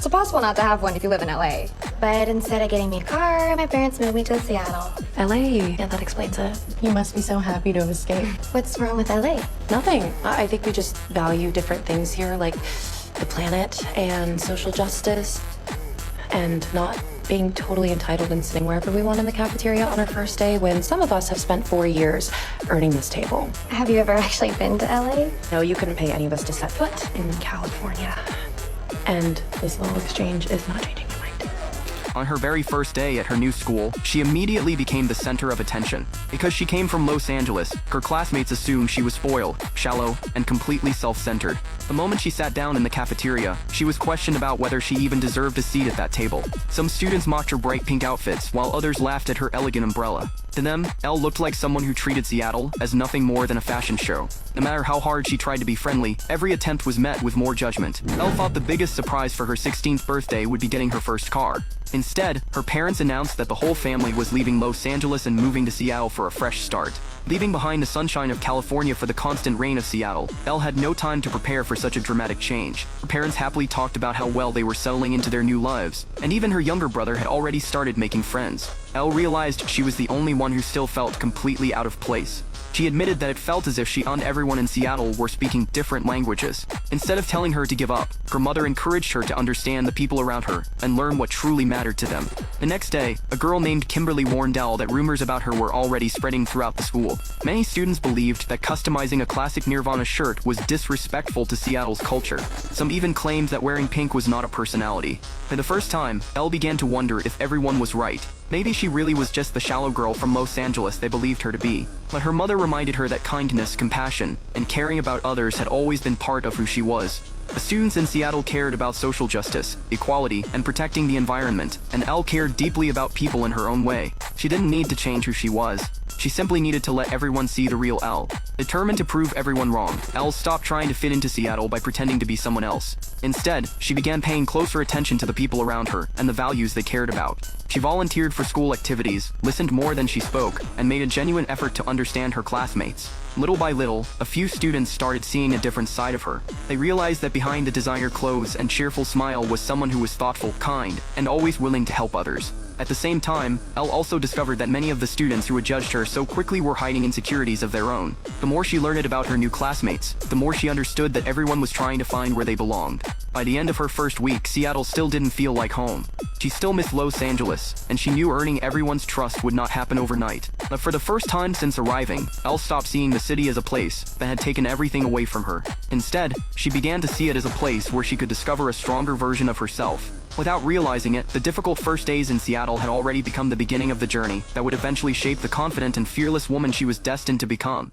It's impossible not to have one if you live in LA. But instead of getting me a car, my parents moved me to Seattle. LA, yeah, that explains it. You must be so happy to have escaped. What's wrong with LA? Nothing. I think we just value different things here, like the planet and social justice, and not being totally entitled and sitting wherever we want in the cafeteria on our first day when some of us have spent 4 years earning this table. Have you ever actually been to LA? No, you couldn't pay any of us to set foot in California. And this little exchange is not changing your mind. On her very first day at her new school, she immediately became the center of attention. Because she came from Los Angeles, her classmates assumed she was spoiled, shallow, and completely self-centered. The moment she sat down in the cafeteria, she was questioned about whether she even deserved a seat at that table. Some students mocked her bright pink outfits, while others laughed at her elegant umbrella. To them, Elle looked like someone who treated Seattle as nothing more than a fashion show. No matter how hard she tried to be friendly, every attempt was met with more judgment. Elle thought the biggest surprise for her 16th birthday would be getting her first car. Instead, her parents announced that the whole family was leaving Los Angeles and moving to Seattle for a fresh start. Leaving behind the sunshine of California for the constant rain of Seattle, Elle had no time to prepare for such a dramatic change. Her parents happily talked about how well they were settling into their new lives, and even her younger brother had already started making friends. Elle realized she was the only one who still felt completely out of place. She admitted that it felt as if she and everyone in Seattle were speaking different languages. Instead of telling her to give up, her mother encouraged her to understand the people around her and learn what truly mattered to them. The next day, a girl named Kimberly warned Elle that rumors about her were already spreading throughout the school. Many students believed that customizing a classic Nirvana shirt was disrespectful to Seattle's culture. Some even claimed that wearing pink was not a personality. For the first time, Elle began to wonder if everyone was right. Maybe she really was just the shallow girl from Los Angeles they believed her to be. But her mother reminded her that kindness, compassion, and caring about others had always been part of who she was. The students in Seattle cared about social justice, equality, and protecting the environment, and Elle cared deeply about people in her own way. She didn't need to change who she was. She simply needed to let everyone see the real Elle. Determined to prove everyone wrong, Elle stopped trying to fit into Seattle by pretending to be someone else. Instead, she began paying closer attention to the people around her and the values they cared about. She volunteered for school activities, listened more than she spoke, and made a genuine effort to understand her classmates. Little by little, a few students started seeing a different side of her. They realized that behind the designer clothes and cheerful smile was someone who was thoughtful, kind, and always willing to help others. At the same time, Elle also discovered that many of the students who had judged her so quickly were hiding insecurities of their own. The more she learned about her new classmates, the more she understood that everyone was trying to find where they belonged. By the end of her first week, Seattle still didn't feel like home. She still missed Los Angeles, and she knew earning everyone's trust would not happen overnight. But for the first time since arriving, Elle stopped seeing the city as a place that had taken everything away from her. Instead, she began to see it as a place where she could discover a stronger version of herself. Without realizing it, the difficult first days in Seattle had already become the beginning of the journey that would eventually shape the confident and fearless woman she was destined to become.